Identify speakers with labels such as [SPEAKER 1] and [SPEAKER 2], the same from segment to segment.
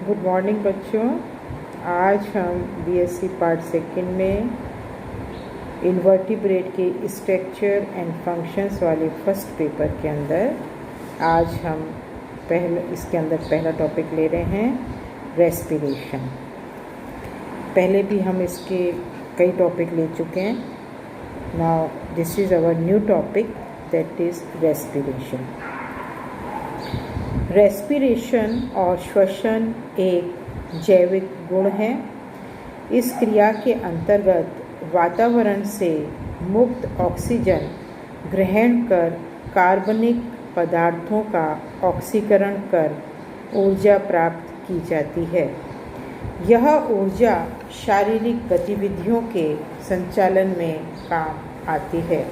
[SPEAKER 1] Good morning बच्चों। आज हम बीएससी पार्ट सेकंड में इन्वर्टिब्रेट के स्ट्रक्चर एंड फंक्शंस वाले फर्स्ट पेपर के अंदर आज हम इसके अंदर पहला टॉपिक ले रहे हैं रेस्पिरेशन। पहले भी हम इसके कई टॉपिक ले चुके हैं। Now this is our new topic that is respiration. Respiration और श्वसन एक जैविक गुण है। इस क्रिया के अंतर्गत वातावरण से मुक्त ऑक्सीजन ग्रहण कर कार्बनिक पदार्थों का ऑक्सीकरण कर ऊर्जा प्राप्त की जाती है। यह ऊर्जा शारीरिक गतिविधियों के संचालन में काम आती है।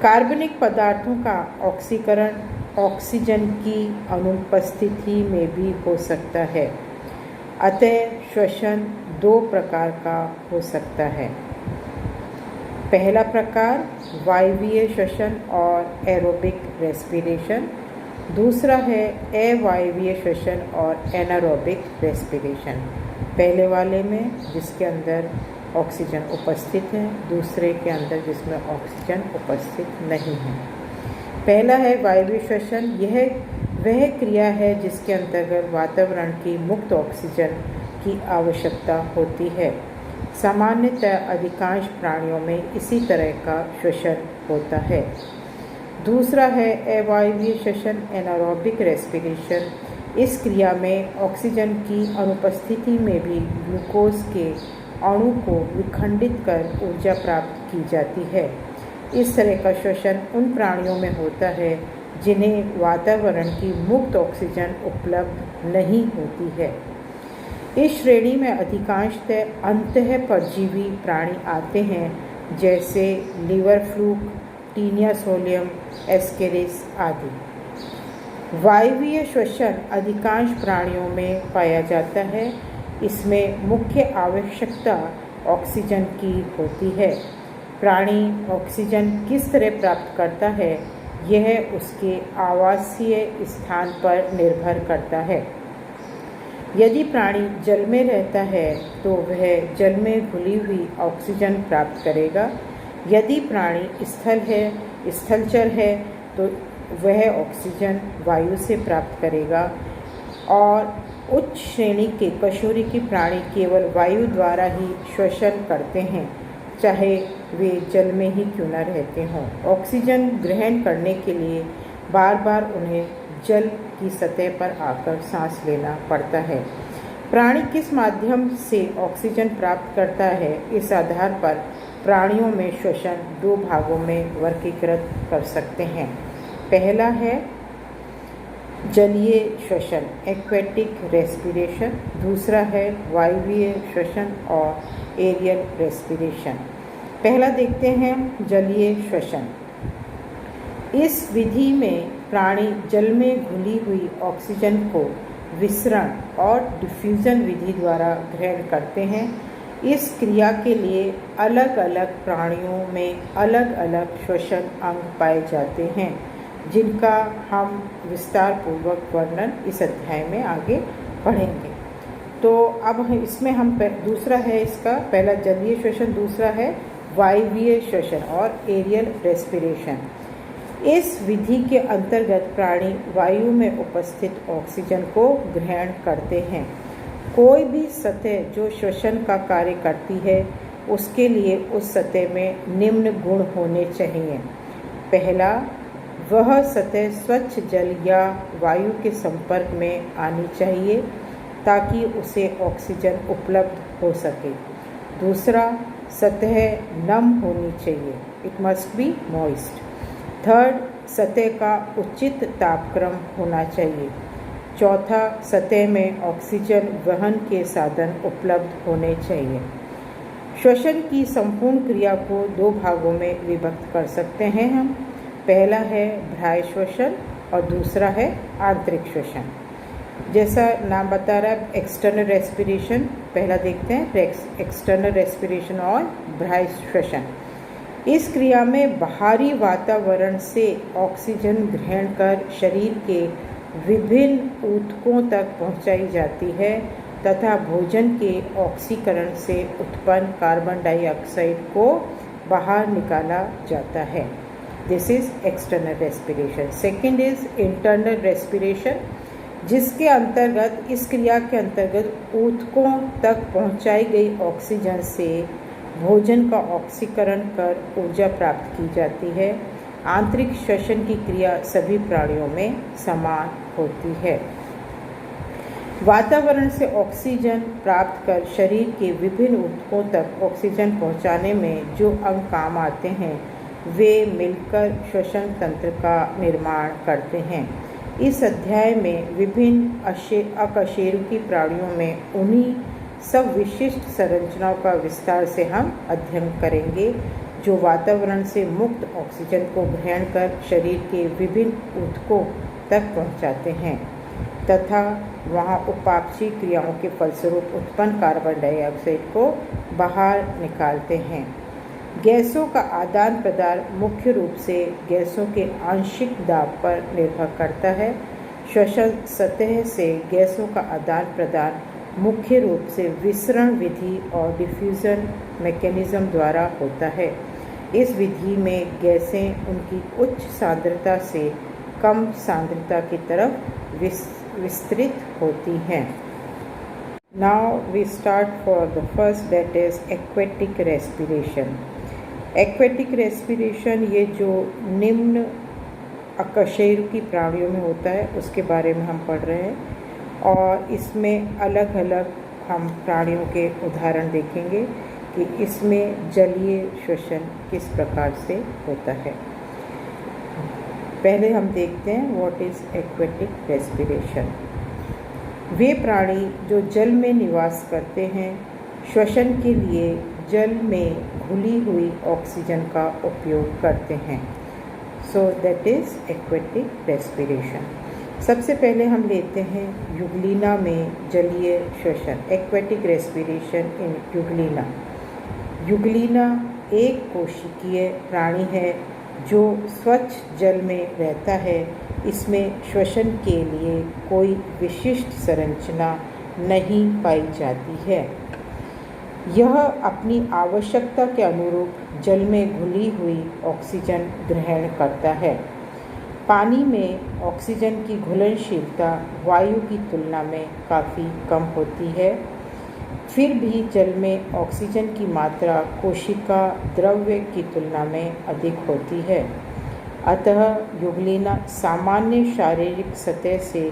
[SPEAKER 1] कार्बनिक पदार्थों का ऑक्सीकरण ऑक्सीजन की अनुपस्थिति में भी हो सकता है। अतः श्वसन दो प्रकार का हो सकता है। पहला प्रकार वायवीय श्वसन और एरोबिक रेस्पिरेशन, दूसरा है अवायवीय श्वसन और एनारोबिक रेस्पिरेशन। पहले वाले में जिसके अंदर ऑक्सीजन उपस्थित है, दूसरे के अंदर जिसमें ऑक्सीजन उपस्थित नहीं है। पहला है वायवीय श्वसन। यह वह क्रिया है जिसके अंतर्गत वातावरण की मुक्त ऑक्सीजन की आवश्यकता होती है। सामान्यतः अधिकांश प्राणियों में इसी तरह का श्वसन होता है। दूसरा है अवायवीय श्वसन एनारोबिक रेस्पिरेशन। इस क्रिया में ऑक्सीजन की अनुपस्थिति में भी ग्लूकोज के अणु को विखंडित कर ऊर्जा प्राप्त की जाती है। इस तरह का श्वसन उन प्राणियों में होता है जिन्हें वातावरण की मुक्त ऑक्सीजन उपलब्ध नहीं होती है। इस श्रेणी में अधिकांशतः अंतःपरजीवी प्राणी आते हैं, जैसे liver fluke, taenia solium, ascaris आदि। वायवीय श्वसन अधिकांश प्राणियों में पाया जाता है। इसमें मुख्य आवश्यकता ऑक्सीजन की होती है। प्राणी ऑक्सीजन किस तरह प्राप्त करता है, यह उसके आवासीय स्थान पर निर्भर करता है। यदि प्राणी जल में रहता है तो वह जल में घुली हुई ऑक्सीजन प्राप्त करेगा। यदि प्राणी स्थलचर है तो वह ऑक्सीजन वायु से प्राप्त करेगा। और उच्च श्रेणी के कशेरुकी प्राणी केवल वायु द्वारा ही श्वसन करते हैं, चाहे वे जल में ही क्यों न रहते हों। ऑक्सीजन ग्रहण करने के लिए बार बार उन्हें जल की सतह पर आकर सांस लेना पड़ता है। प्राणी किस माध्यम से ऑक्सीजन प्राप्त करता है, इस आधार पर प्राणियों में श्वसन दो भागों में वर्गीकृत कर सकते हैं। पहला है जलीय श्वसन एक्वेटिक रेस्पिरेशन, दूसरा है वायवीय श्वसन और एरियल रेस्पिरेशन। पहला देखते हैं जलीय श्वसन। इस विधि में प्राणी जल में घुली हुई ऑक्सीजन को विसरण और डिफ्यूजन विधि द्वारा ग्रहण करते हैं। इस क्रिया के लिए अलग अलग प्राणियों में अलग अलग श्वसन अंग पाए जाते हैं, जिनका हम विस्तार पूर्वक वर्णन इस अध्याय में आगे पढ़ेंगे। तो अब इसमें हम दूसरा है इसका, पहला जलीय श्वसन, दूसरा है वायवीय श्वसन और एरियल रेस्पिरेशन। इस विधि के अंतर्गत प्राणी वायु में उपस्थित ऑक्सीजन को ग्रहण करते हैं। कोई भी सतह जो श्वसन का कार्य करती है, उसके लिए उस सतह में निम्न गुण होने चाहिए। पहला, वह सतह स्वच्छ जल या वायु के संपर्क में आनी चाहिए ताकि उसे ऑक्सीजन उपलब्ध हो सके। दूसरा, सतह नम होनी चाहिए, it must be moist. Third, सतह का उचित तापक्रम होना चाहिए। चौथा, सतह में ऑक्सीजन वहन के साधन उपलब्ध होने चाहिए। श्वसन की संपूर्ण क्रिया को दो भागों में विभक्त कर सकते हैं हम। पहला है बाह्य श्वसन और दूसरा है आंतरिक श्वसन। जैसा नाम बता रहा है एक्सटर्नल रेस्पिरेशन, पहला देखते हैं एक्सटर्नल रेस्पिरेशन और बाह्य श्वसन। इस क्रिया में बाहरी वातावरण से ऑक्सीजन ग्रहण कर शरीर के विभिन्न ऊतकों तक पहुंचाई जाती है तथा भोजन के ऑक्सीकरण से उत्पन्न कार्बन डाइऑक्साइड को बाहर निकाला जाता है। This is external respiration. Second is internal respiration, जिसके अंतर्गत इस क्रिया के अंतर्गत ऊतकों तक पहुंचाई गई ऑक्सीजन से भोजन का ऑक्सीकरण कर ऊर्जा प्राप्त की जाती है। आंतरिक श्वसन की क्रिया सभी प्राणियों में समान होती है। वातावरण से ऑक्सीजन प्राप्त कर शरीर के विभिन्न ऊतकों तक ऑक्सीजन पहुंचाने में जो अंग काम आते हैं वे मिलकर श्वसन तंत्र का निर्माण करते हैं। इस अध्याय में विभिन्न अकशेरुकी प्राणियों में उन्हीं सब विशिष्ट संरचनाओं का विस्तार से हम अध्ययन करेंगे जो वातावरण से मुक्त ऑक्सीजन को ग्रहण कर शरीर के विभिन्न ऊतकों तक पहुंचाते हैं तथा वहां उपापचयी क्रियाओं के फलस्वरूप उत्पन्न कार्बन डाइऑक्साइड को बाहर निकालते हैं। गैसों का आदान प्रदान मुख्य रूप से गैसों के आंशिक दाब पर निर्भर करता है। श्वसन सतह से गैसों का आदान प्रदान मुख्य रूप से विसरण विधि और डिफ्यूजन मैकेनिज्म द्वारा होता है। इस विधि में गैसें उनकी उच्च सांद्रता से कम सांद्रता की तरफ विस्तृत होती हैं। Now we start for the first, that is aquatic respiration. Aquatic respiration ये जो निम्न अकशेरुकी प्राणियों में होता है उसके बारे में हम पढ़ रहे हैं और इसमें अलग अलग हम प्राणियों के उदाहरण देखेंगे कि इसमें जलीय श्वसन किस प्रकार से होता है। पहले हम देखते हैं व्हाट इज एक्वेटिक रेस्पिरेशन। वे प्राणी जो जल में निवास करते हैं श्वसन के लिए जल में घुली हुई ऑक्सीजन का उपयोग करते हैं। So that is aquatic respiration. सबसे पहले हम लेते हैं युग्लिना में जलीय श्वसन, एक्वेटिक रेस्पिरेशन इन युग्लिना। युग्लिना एक कोशिकीय प्राणी है जो स्वच्छ जल में रहता है। इसमें श्वसन के लिए कोई विशिष्ट संरचना नहीं पाई जाती है। यह अपनी आवश्यकता के अनुरूप जल में घुली हुई ऑक्सीजन ग्रहण करता है। पानी में ऑक्सीजन की घुलनशीलता वायु की तुलना में काफ़ी कम होती है। फिर भी जल में ऑक्सीजन की मात्रा कोशिका द्रव्य की तुलना में अधिक होती है। अतः युग्लिना सामान्य शारीरिक सतह से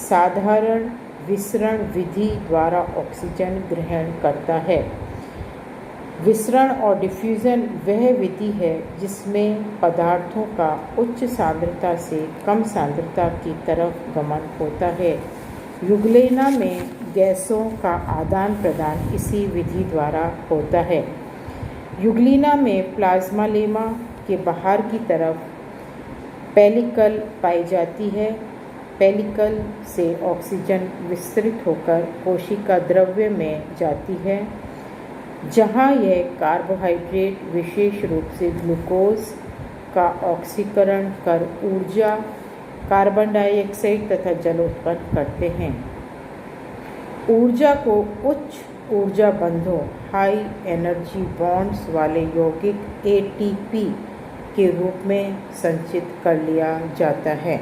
[SPEAKER 1] साधारण विसरण विधि द्वारा ऑक्सीजन ग्रहण करता है। विसरण और डिफ्यूजन वह विधि है जिसमें पदार्थों का उच्च सांद्रता से कम सांद्रता की तरफ गमन होता है। युग्लिना में गैसों का आदान प्रदान इसी विधि द्वारा होता है। युग्लिना में प्लाज्मा लेमा के बाहर की तरफ पेलिकल पाई जाती है। पेलिकल से ऑक्सीजन विस्तृत होकर कोशिका द्रव्य में जाती है, जहाँ यह कार्बोहाइड्रेट विशेष रूप से ग्लूकोज का ऑक्सीकरण कर ऊर्जा, कार्बन डाइऑक्साइड तथा जल उत्पन्न करते हैं। ऊर्जा को उच्च ऊर्जा बंधों, हाई एनर्जी बॉन्ड्स वाले यौगिक एटीपी के रूप में संचित कर लिया जाता है।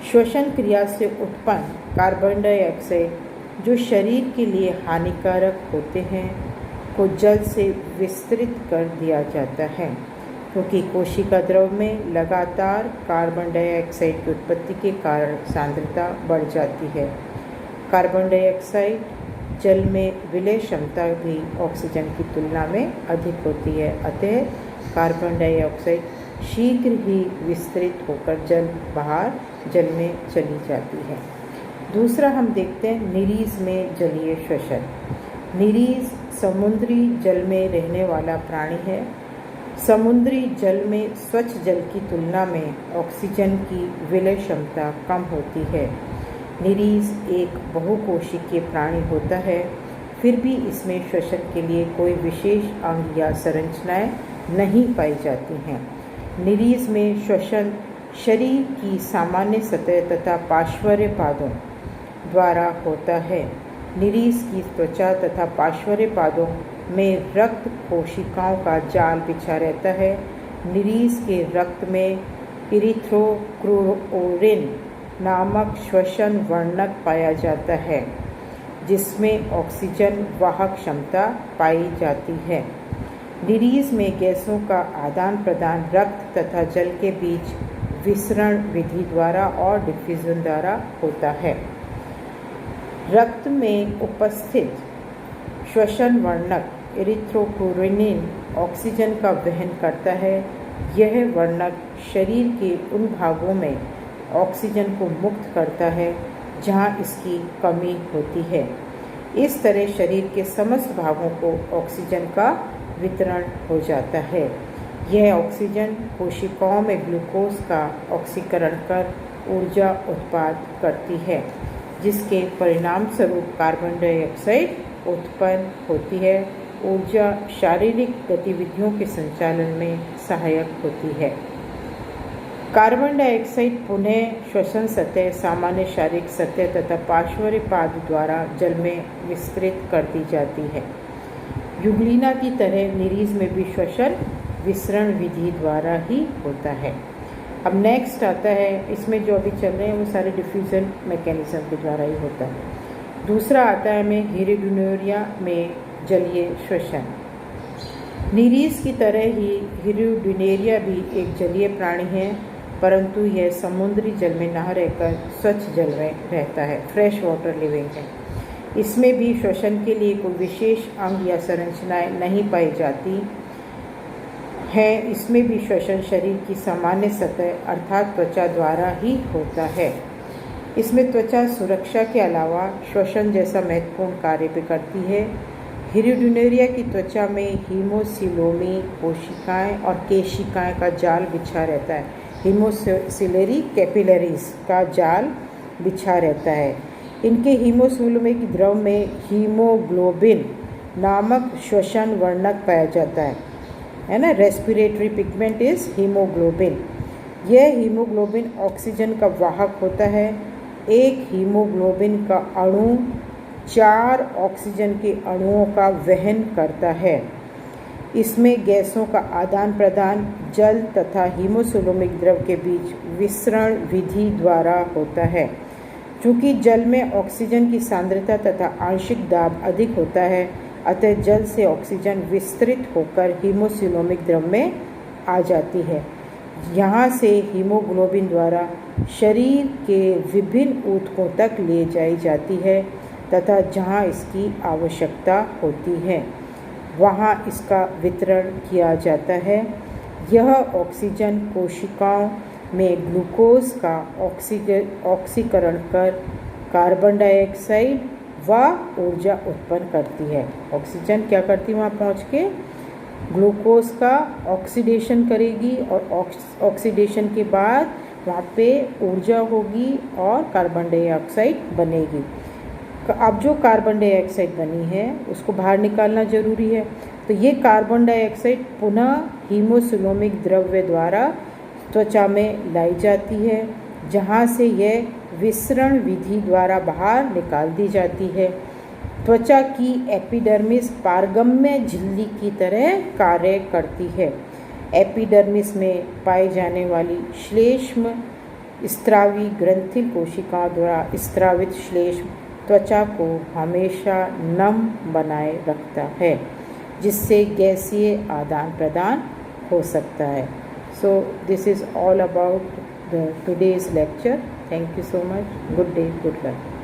[SPEAKER 1] श्वसन क्रिया से उत्पन्न कार्बन डाइऑक्साइड जो शरीर के लिए हानिकारक होते हैं को जल से विस्तृत कर दिया जाता है, क्योंकि कोशिका द्रव में लगातार कार्बन डाइऑक्साइड की उत्पत्ति के कारण सांद्रता बढ़ जाती है। कार्बन डाइऑक्साइड जल में विलय क्षमता भी ऑक्सीजन की तुलना में अधिक होती है। अतः कार्बन डाइऑक्साइड शीघ्र ही विस्तृत होकर जल में चली जाती है। दूसरा हम देखते हैं निरीज में जलीय श्वसन। निरीज समुद्री जल में रहने वाला प्राणी है। समुद्री जल में स्वच्छ जल की तुलना में ऑक्सीजन की विलय क्षमता कम होती है। निरीज एक बहुकोशिकीय प्राणी होता है, फिर भी इसमें श्वसन के लिए कोई विशेष अंग या संरचनाएं नहीं पाई जाती हैं। निरीज में श्वसन शरीर की सामान्य सतह तथा पार्श्वर्य पादों द्वारा होता है। निरीस की त्वचा तथा पार्श्वर्य पादों में रक्त कोशिकाओं का जाल बिछा रहता है। निरीस के रक्त में इरिथ्रोक्रोरिन नामक श्वसन वर्णक पाया जाता है, जिसमें ऑक्सीजन वाहक क्षमता पाई जाती है। निरीस में गैसों का आदान प्रदान रक्त तथा जल के बीच विसरण विधि द्वारा और डिफ्यूजन द्वारा होता है। रक्त में उपस्थित श्वसन वर्णक इरिथ्रोक्रोरिन ऑक्सीजन का वहन करता है। यह वर्णक शरीर के उन भागों में ऑक्सीजन को मुक्त करता है जहां इसकी कमी होती है। इस तरह शरीर के समस्त भागों को ऑक्सीजन का वितरण हो जाता है। यह ऑक्सीजन कोशिकाओं में ग्लूकोज का ऑक्सीकरण कर ऊर्जा उत्पादन करती है, जिसके परिणाम स्वरूप कार्बन डाइऑक्साइड उत्पन्न होती है। ऊर्जा शारीरिक गतिविधियों के संचालन में सहायक होती है। कार्बन डाइऑक्साइड पुनः श्वसन सतह, सामान्य शारीरिक सतह तथा पार्श्वर्य पाद द्वारा जल में विस्कृत कर दी जाती है। युग्लिना की तरह निरीस में भी श्वसन विसरण विधि द्वारा ही होता है। अब नेक्स्ट आता है, इसमें जो अभी चल रहे हैं वो सारे डिफ्यूजन मैकेनिज्म के द्वारा ही होता है। दूसरा आता है हमें हिरिडोनेरिया में जलीय श्वसन। निरीस की तरह ही हिरिडोनेरिया भी एक जलीय प्राणी है, परंतु यह समुद्री जल में न रहकर स्वच्छ जल में रहता है, फ्रेश वाटर लिविंग है। इसमें भी श्वसन के लिए कोई विशेष अंग या संरचनाएं नहीं पाई जाती है। इसमें भी श्वसन शरीर की सामान्य सतह अर्थात त्वचा द्वारा ही होता है। इसमें त्वचा सुरक्षा के अलावा श्वसन जैसा महत्वपूर्ण कार्य भी करती है। हिरिडोनेरिया की त्वचा में हीमोसिलोमी कोशिकाएं और केशिकाएं का जाल बिछा रहता है। हीमोसिलरी कैपिलरीज का जाल बिछा रहता है। इनके हीमोसिलोमिक द्रव में हीमोग्लोबिन नामक श्वसन वर्णक पाया जाता है ना। Respiratory pigment is haemoglobin. यह हीमोग्लोबिन ऑक्सीजन का वाहक होता है। एक हीमोग्लोबिन का अणु 4 ऑक्सीजन के अणुओं का वहन करता है। इसमें गैसों का आदान प्रदान जल तथा हीमोसिलोमिक द्रव के बीच विसरण विधि द्वारा होता है। चूँकि जल में ऑक्सीजन की सांद्रता तथा आंशिक दाब अधिक होता है, अतः जल से ऑक्सीजन विस्तृत होकर हीमोसिलोमिक द्रव में आ जाती है। यहाँ से हीमोग्लोबिन द्वारा शरीर के विभिन्न ऊतकों तक ले जाई जाती है तथा जहाँ इसकी आवश्यकता होती है वहाँ इसका वितरण किया जाता है। यह ऑक्सीजन कोशिकाओं में ग्लूकोज का ऑक्सीकरण कर कार्बन डाइऑक्साइड व ऊर्जा उत्पन्न करती है। ऑक्सीजन क्या करती है, वहाँ पहुँच के ग्लूकोज का ऑक्सीडेशन करेगी और ऑक्सीडेशन के बाद वहाँ पे ऊर्जा होगी और कार्बन डाइऑक्साइड बनेगी। अब जो कार्बन डाइऑक्साइड बनी है उसको बाहर निकालना जरूरी है, तो ये कार्बन डाइऑक्साइड पुनः हीमोसिलोमिक द्रव्य द्वारा त्वचा में लाई जाती है, जहाँ से यह विसरण विधि द्वारा बाहर निकाल दी जाती है। त्वचा की एपिडर्मिस पारगम्य झिल्ली की तरह कार्य करती है। एपिडर्मिस में पाए जाने वाली श्लेष्म स्त्रावी ग्रंथिल कोशिकाओं द्वारा स्त्रावित श्लेष्म त्वचा को हमेशा नम बनाए रखता है, जिससे गैसीय आदान प्रदान हो सकता है। So this is all about the today's lecture. Thank you so much. Good day, good luck.